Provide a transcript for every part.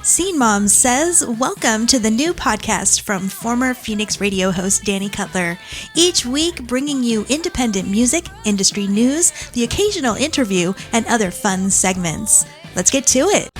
Scene Mom says, welcome to the new podcast from former Phoenix radio host Danny Cutler. Each week bringing you independent music, industry news, the occasional interview, and other fun segments. Let's get to it.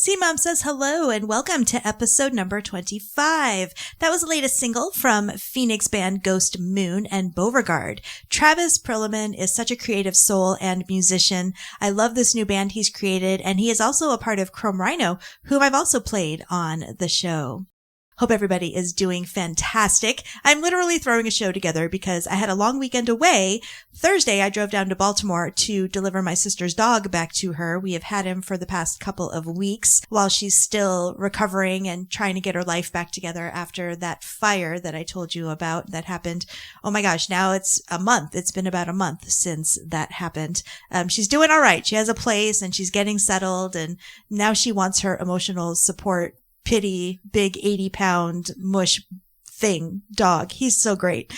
Scene Mom says hello and welcome to episode number 25. That was the latest single from Phoenix band Ghost Moon and Beauregard. Travis Perlman is such a creative soul and musician. I love this new band he's created, and he is also a part of Chrome Rhino, whom I've also played on the show. Hope everybody is doing fantastic. I'm literally throwing a show together because I had a long weekend away. Thursday, I drove down to Baltimore to deliver my sister's dog back to her. We have had him for the past couple of weeks while she's still recovering and trying to get her life back together after that fire that I told you about that happened. Oh my gosh, now it's a month. It's been about a month since that happened. She's doing all right. She has a place and she's getting settled, and now she wants her emotional support. Pity, big 80-pound mush thing dog. He's so great.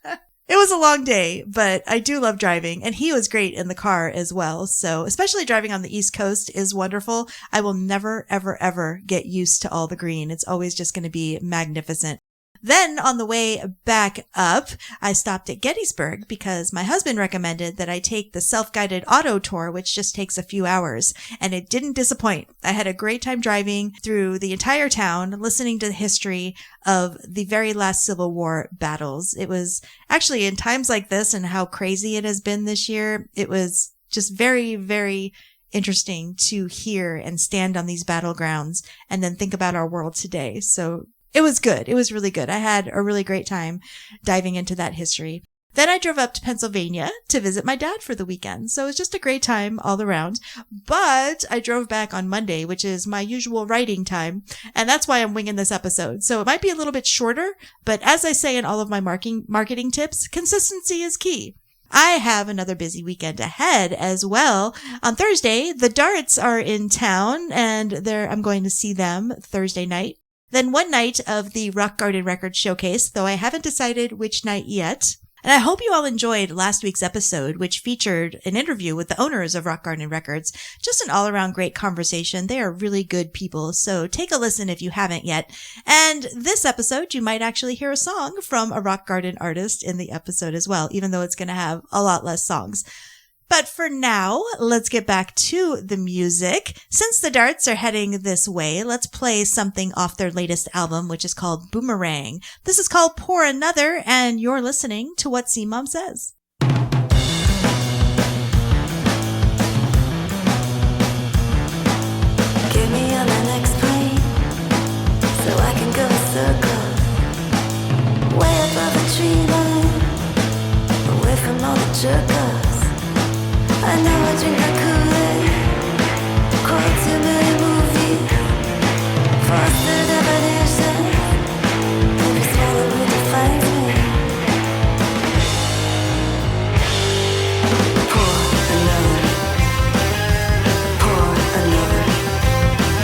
It was a long day, but I do love driving, and he was great in the car as well. So especially driving on the East Coast is wonderful. I will never, ever, ever get used to all the green. It's always just going to be magnificent. Then on the way back up, I stopped at Gettysburg because my husband recommended that I take the self-guided auto tour, which just takes a few hours, and it didn't disappoint. I had a great time driving through the entire town, listening to the history of the very last Civil War battles. It was actually in times like this and how crazy it has been this year, it was just very, very interesting to hear and stand on these battlegrounds and then think about our world today. So it was good. It was really good. I had a really great time diving into that history. Then I drove up to Pennsylvania to visit my dad for the weekend. So it was just a great time all around. But I drove back on Monday, which is my usual writing time. And that's why I'm winging this episode. So it might be a little bit shorter, but as I say in all of my marketing tips, consistency is key. I have another busy weekend ahead as well. On Thursday, the Darts are in town, and I'm going to see them Thursday night. Then one night of the Rock Garden Records Showcase, though I haven't decided which night yet. And I hope you all enjoyed last week's episode, which featured an interview with the owners of Rock Garden Records. Just an all-around great conversation. They are really good people, so take a listen if you haven't yet. And this episode, you might actually hear a song from a Rock Garden artist in the episode as well, even though it's going to have a lot less songs. But for now, let's get back to the music. Since the Darts are heading this way, let's play something off their latest album, which is called Boomerang. This is called Pour Another, and you're listening to What C-Mom Says. Get me on the next plane so I can go a circle way above the tree line, away from all the jerk-offs. I know I drink the Kool-Aid, quote too many movies, fostered evolution, every swallow will define me. Pour another,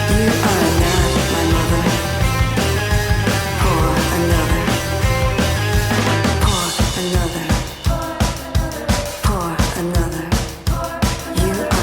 you are not my mother. Pour another, pour another, pour another. You are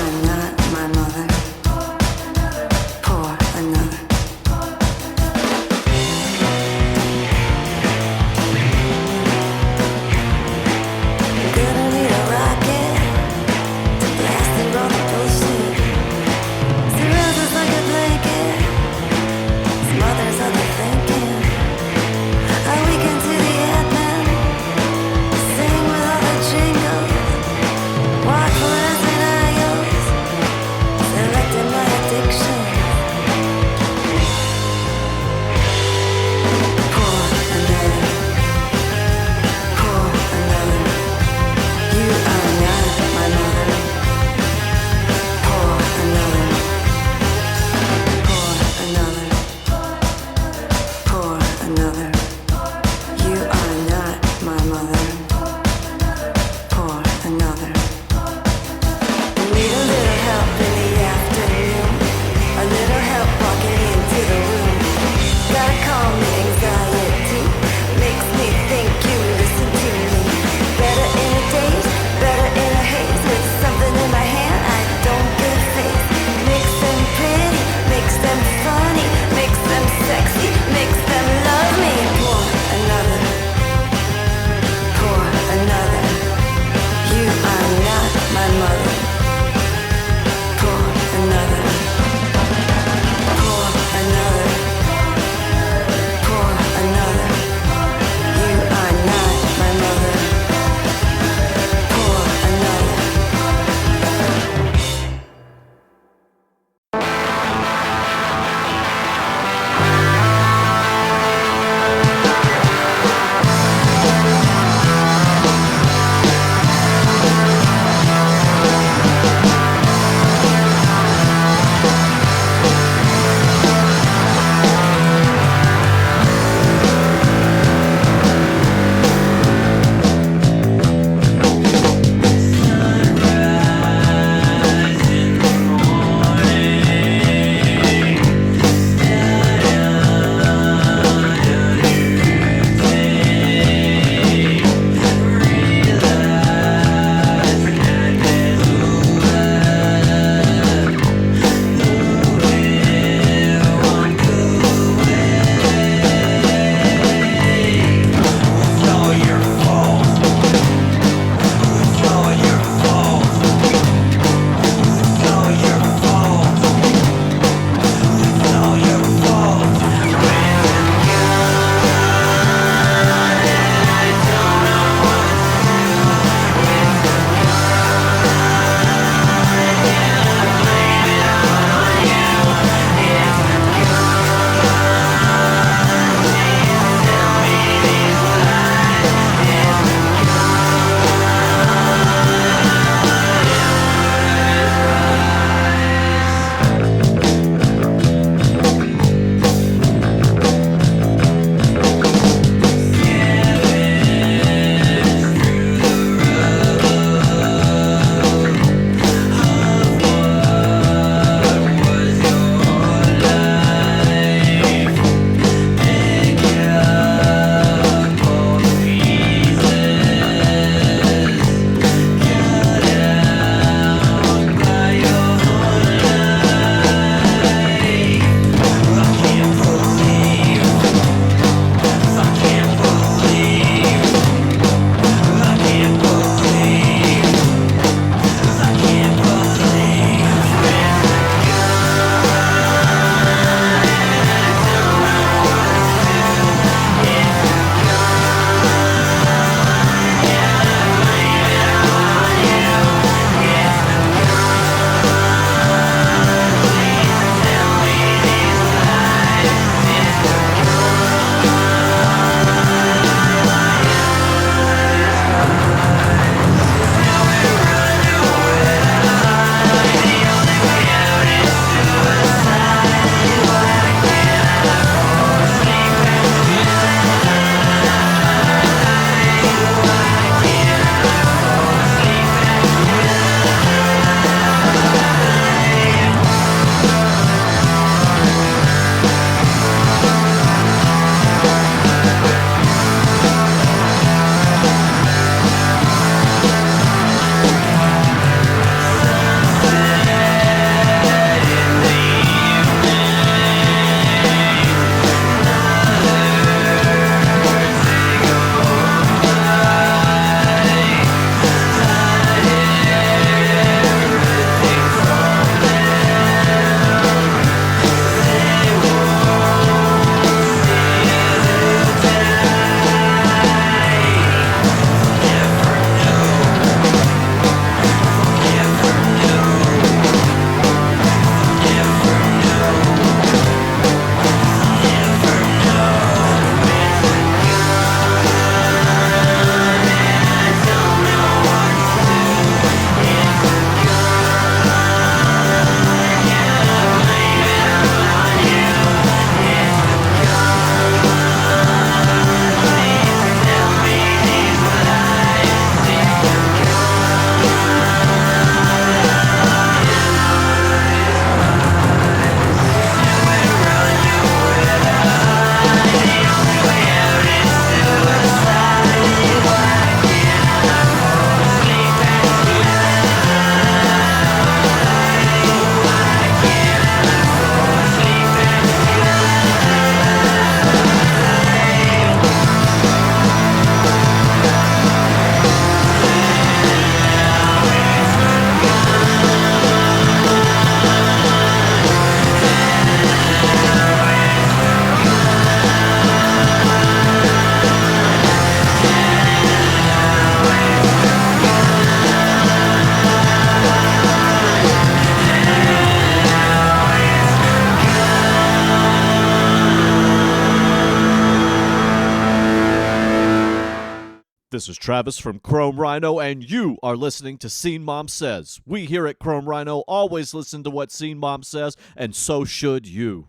this is Travis from Chrome Rhino, and you are listening to Scene Mom Says. We here at Chrome Rhino always listen to what Scene Mom says, and so should you.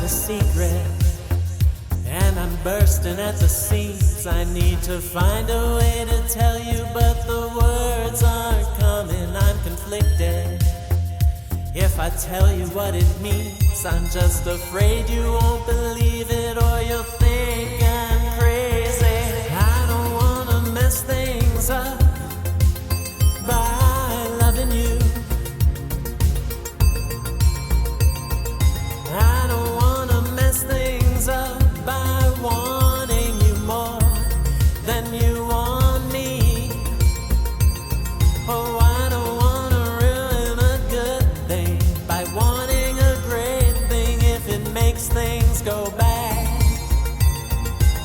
Secret, and I'm bursting at the seams. I need to find a way to tell you, but the words aren't coming. I'm conflicted. If I tell you what it means, I'm just afraid you won't believe it, or you'll think I'm crazy. I don't wanna mess things up by loving you. I don't things up by wanting you more than you want me. Oh, I don't wanna ruin a good thing by wanting a great thing if it makes things go bad.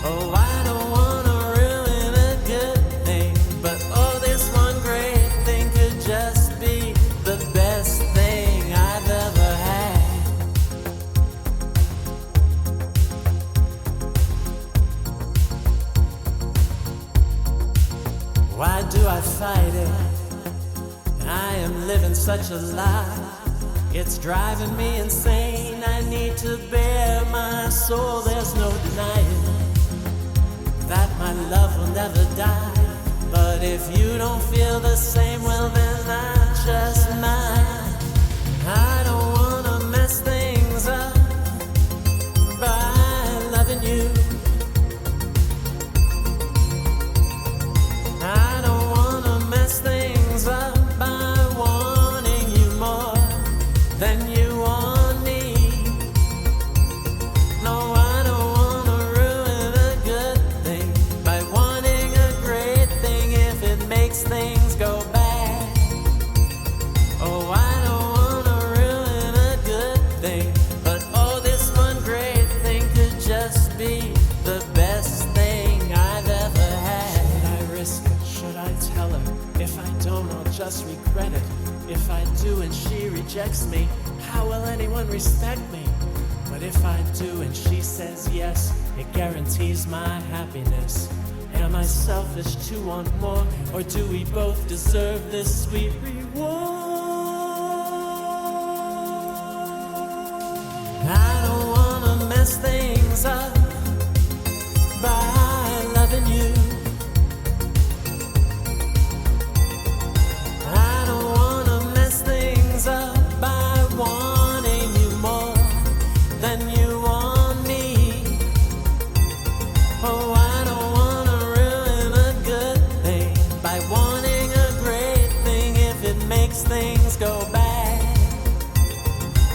Oh, I don't wanna ruin a good thing, but oh, this one great thing could just be the best thing I've ever had. Why do I fight it? I am living such a lie. It's driving me insane. I need to bare my soul. There's no denying that my love will never die. But if you don't feel the same, well then I'm just mine. I don't wanna mess things up by loving you. I don't wanna mess things up by wanting you more than you want me. No, I don't wanna ruin a good thing by wanting a great thing if it makes things go bad. Oh, I don't wanna ruin a good thing, but oh, this one great thing could just be the best thing I've ever had. Should I risk it? Should I tell her? If I don't, I'll just regret it. If I do and she rejects me, how will anyone respect me? But if I do and she says yes, it guarantees my happiness. Am I selfish to want more, or do we both deserve this sweet reward? I don't wanna mess things up by loving you. I don't wanna mess things up by wanting you more than you want me. Oh, I don't wanna ruin a good thing by wanting a great thing if it makes things go bad.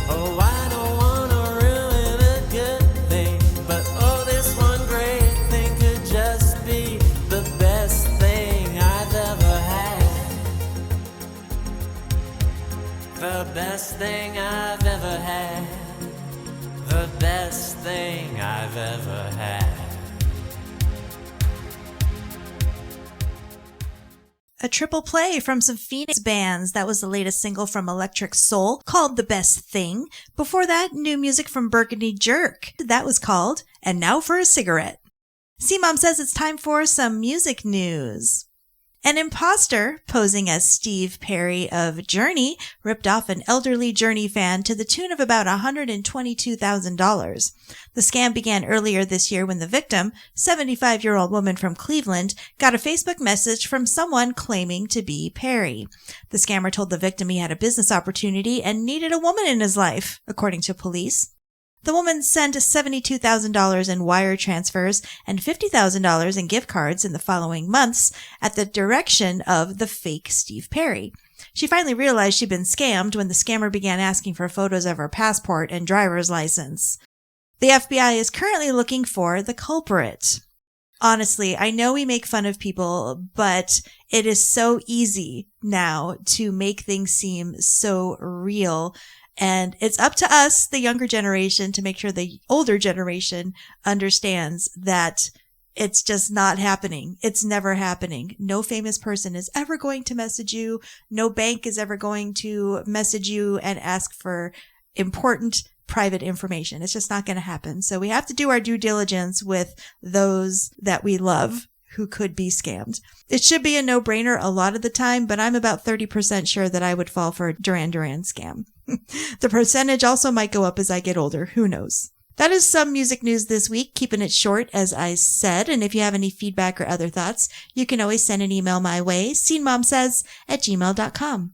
Oh, I don't wanna ruin a good thing, but oh, this one great thing could just be the best thing I've ever had. The best thing I've ever had. The best thing I've ever had. A triple play from some Phoenix bands. That was the latest single from Electric Soul called The Best Thing. Before that, new music from Burgundy Jerk. That was called And Now for a Cigarette. C-Mom says it's time for some music news. An imposter, posing as Steve Perry of Journey, ripped off an elderly Journey fan to the tune of about $122,000. The scam began earlier this year when the victim, 75-year-old woman from Cleveland, got a Facebook message from someone claiming to be Perry. The scammer told the victim he had a business opportunity and needed a woman in his life, according to police. The woman sent $72,000 in wire transfers and $50,000 in gift cards in the following months at the direction of the fake Steve Perry. She finally realized she'd been scammed when the scammer began asking for photos of her passport and driver's license. The FBI is currently looking for the culprit. Honestly, I know we make fun of people, but it is so easy now to make things seem so real. And it's up to us, the younger generation, to make sure the older generation understands that it's just not happening. It's never happening. No famous person is ever going to message you. No bank is ever going to message you and ask for important private information. It's just not going to happen. So we have to do our due diligence with those that we love who could be scammed. It should be a no-brainer a lot of the time, but I'm about 30% sure that I would fall for a Duran Duran scam. The percentage also might go up as I get older. Who knows? That is some music news this week, keeping it short, as I said. And if you have any feedback or other thoughts, you can always send an email my way, scenemomsays@gmail.com.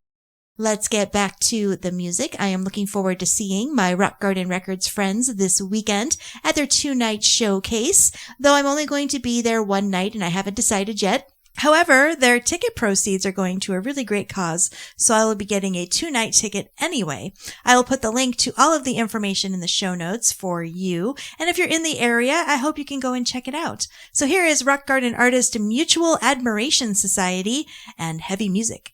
Let's get back to the music. I am looking forward to seeing my Rock Garden Records friends this weekend at their 2-night showcase, though I'm only going to be there one night and I haven't decided yet. However, their ticket proceeds are going to a really great cause, so I will be getting a 2-night ticket anyway. I will put the link to all of the information in the show notes for you, and if you're in the area, I hope you can go and check it out. So here is Rock Garden artist Mutual Admiration Society and Heavy Music.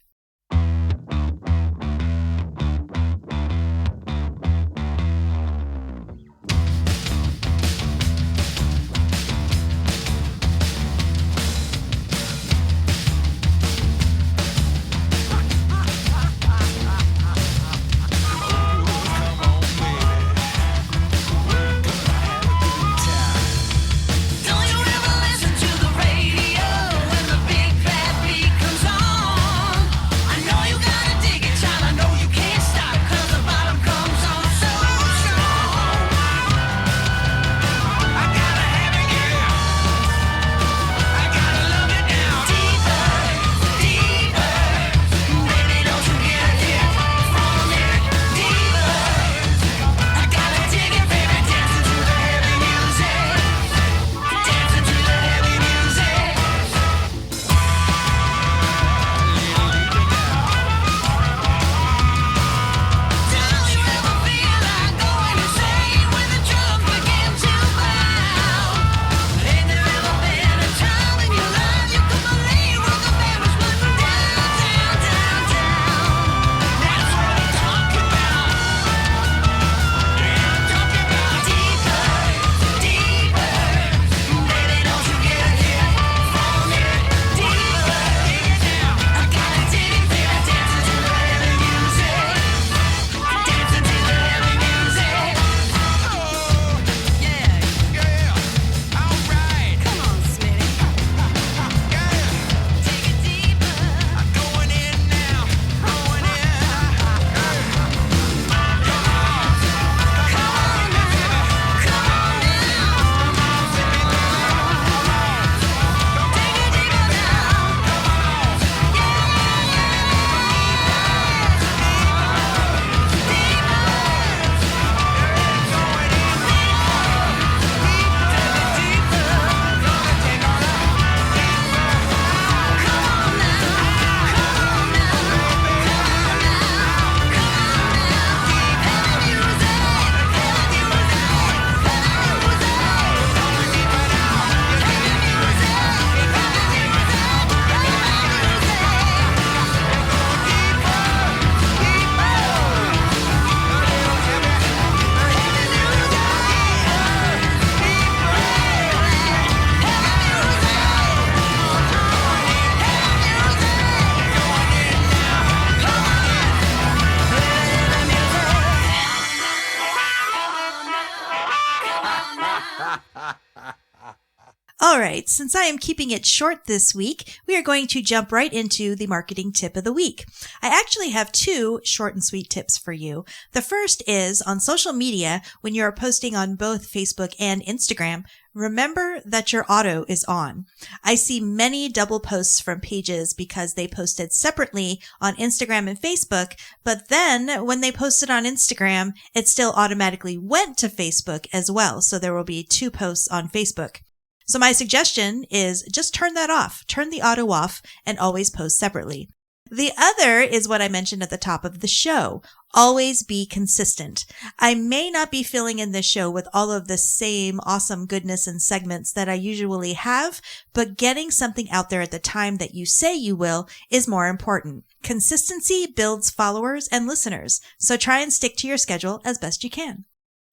All right, since I am keeping it short this week, we are going to jump right into the marketing tip of the week. I actually have 2 short and sweet tips for you. The first is on social media, when you are posting on both Facebook and Instagram, remember that your auto is on. I see many double posts from pages because they posted separately on Instagram and Facebook, but then when they posted on Instagram, it still automatically went to Facebook as well. So there will be 2 posts on Facebook. So my suggestion is just turn that off. Turn the auto off and always post separately. The other is what I mentioned at the top of the show. Always be consistent. I may not be filling in this show with all of the same awesome goodness and segments that I usually have, but getting something out there at the time that you say you will is more important. Consistency builds followers and listeners, so try and stick to your schedule as best you can.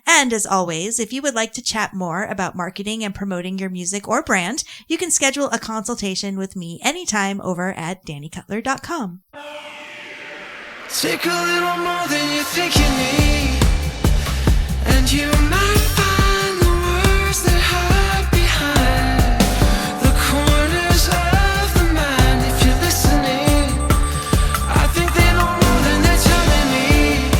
And as always, if you would like to chat more about marketing and promoting your music or brand, you can schedule a consultation with me anytime over at DannyCutler.com. Take a little more than you think you need, and you might find the words that hide behind the corners of the mind. If you're listening, I think they know more than they're telling me.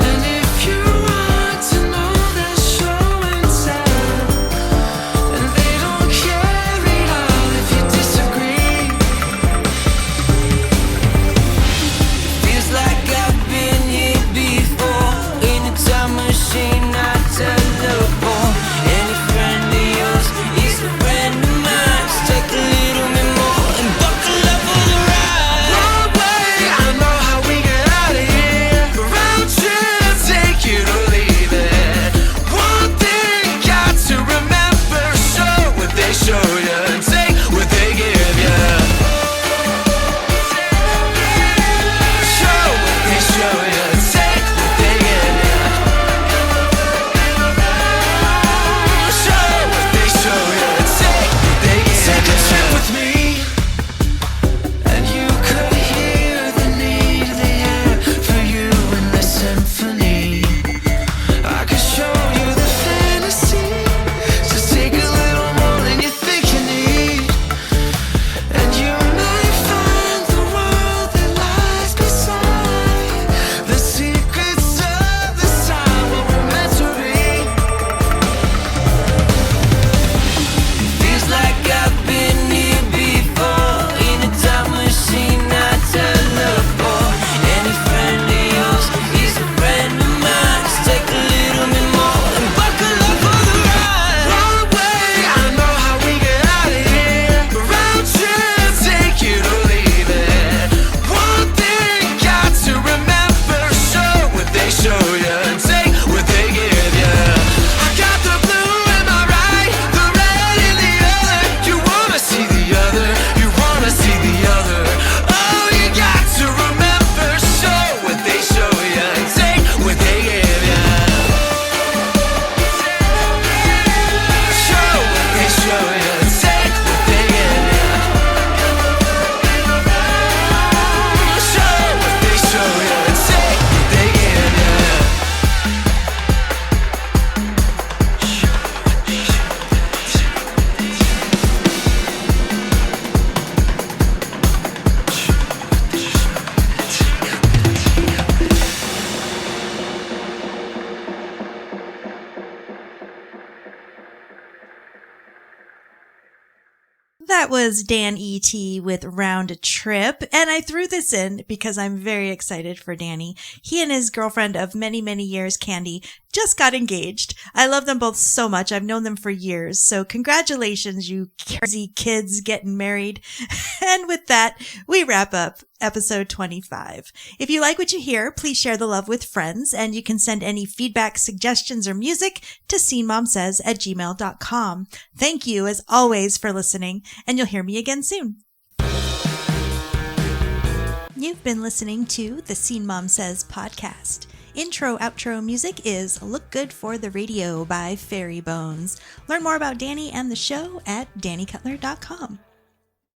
And if you want to know their show and tell, and they don't care at all if you disagree. Feels like I've been here before, in a time machine I teleport. Any friend of yours is a friend of mine. Just take a little bit more and buckle up for the ride. One way, I know how we get out of here. Round trip, take it or leave it. One thing got to remember, show what they show you and take what they give you. Show what they show you, take what they give you. Show what they show you, take what they give you. Take a trip with me, and you could hear the need they have for you in the symphony. I could show you the fantasy, just take a little more than you think you need. And you might find the world that lies beside the secrets of the sign, what we're meant to be. Feels like I've been here before, in a time machine I teleport. Any friend of yours is a friend of mine. Just take a little bit more and buckle up for the ride. One way, I know how we get out of here. Round trip, take it or leave it. One thing got to remember, show what they show you and take what they give you. I got the blue in my right, the red in the other. You wanna see the other, you wanna see the other. Oh, you got to remember, show what they show you and take what they give you. Show what they show you and take what they give you. Show what they show you and take what they give you. That was Dan E.T. with Round Trip, and I threw this in because I'm very excited for Danny. He and his girlfriend of many, many years, Candy, just got engaged. I love them both so much. I've known them for years, so congratulations, you crazy kids getting married. And with that, we wrap up episode 25. If you like what you hear, please share the love with friends, and you can send any feedback, suggestions, or music to scenemomsays@gmail.com. Thank you, as always, for listening, and you'll hear me again soon. You've been listening to the Scene Mom Says podcast. Intro, outro music is Look Good for the Radio by Fairy Bones. Learn more about Danny and the show at DannyCutler.com.